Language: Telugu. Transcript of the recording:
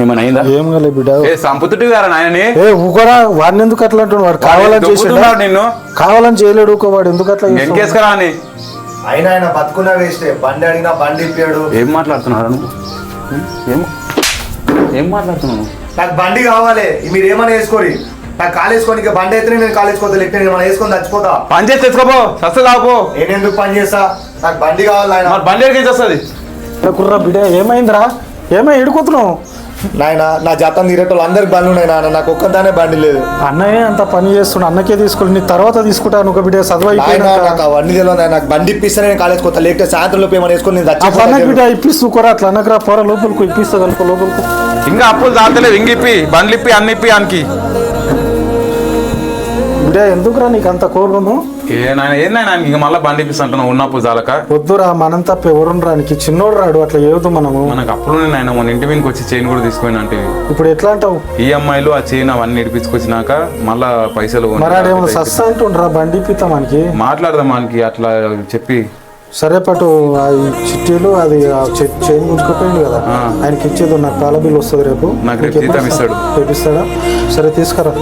ఏమైనా అయిందా? ఏం కాలే బిడ్డ. సంపుతుటి గారా నాయని? ఊకోరా, వాడిని ఎందుకు అట్లా అంటున్నాడు? వాడు కావాలని చేసాడు, నిన్ను కావాలని చేయలేడు. వాడు ఎందుకు అట్లా వెనకేసుకురా అని. అయినా ఆయన బతుకున్నా వేస్ట్. బండి అడిగినా బండి ఇప్పాడు. ఏం మాట్లాడుతున్నాడు నువ్వు? ఏం మాట్లాడుతున్నావు? నాకు బండి కావాలి, మీరు ఏమైనా వేసుకోరి. నాకు కాలు వేసుకొని బండి అయితే నేను కాలు వేసుకోవద్దు, లేకపోతే నేను ఏమైనా వేసుకొని చచ్చిపోతా. పని చేసి తెచ్చుకోపో, సస్త కాపో. నేను ఎందుకు పని చేస్తా? నాకు బండి కావాలి ఆయన. బండి ఎక్కడికి వస్తుంది? కుర్రా బిడ్డ, ఏమైందిరా? ఎడుకుతున్నావు నాయన? నా జాతం తీరేటోళ్ళు అందరికి బండ్లు ఉన్నాయి నాన్న, నాకు ఒక్కదానే బండి లేదు. అన్నయ్య అంత పని చేస్తున్నా, అన్నకే తీసుకోండి, నీ తర్వాత తీసుకుంటాను. ఒక బిడ్డ చదువు నాకు అవన్నీ తెలియదు. నాకు బండి ఇప్పిస్తే నేను కాలేజ్ కొత్త, లేకపోతే సాయంత్రం లోపు ఏమైనా వేసుకొని నేను చచ్చిపోతాను. బిడ్డ ఇప్పిస్తూ కూర అట్లా అన్నకరా, పోరా లోపలికి ఇప్పిస్తా కనుక లోపలికి. ఇంకా అప్పులు దాతలేవు, ఇంక ఇప్పి బండ్లు ఇప్పి అన్ని ఇప్పి అనికి. బిడ్డ ఎందుకురా నీకు అంత కోరును? ఏందైనా ఇంక మళ్ళీ బండి ఇప్పిస్తుంటున్నావు ఉన్నప్పుడు చాలక. వద్దురా, మనం తప్ప ఎవరు రానికి, చిన్నోడు రాడు, అట్లా ఏదో మనము. మనకు అప్పుడు నేను మన ఇంటి మీదకి వచ్చి చైన్ కూడా తీసుకుపోయినా అంటే. ఇప్పుడు ఎట్లా అంటావు? ఈఎంఐలు ఆ చైన్ అవన్నీ ఇడిపించుకొచ్చినాక మళ్ళా పైసలు మరాడేమో సస్తా అంటుండ్రా, బండి ఇప్పిస్తా మనకి. మాట్లాడదాం మనకి అట్లా చెప్పి. సరే పట్టు, ఆ చిట్టీలు అది చైన్ ముంచుకోపోయింది కదా, ఆయనకి ఇచ్చేది. నాకు పాల బిల్లు వస్తుంది రేపు, నాకు రేపు జీతం ఇస్తాడు. రేపు ఇస్తాడా? సరే తీసుకురా.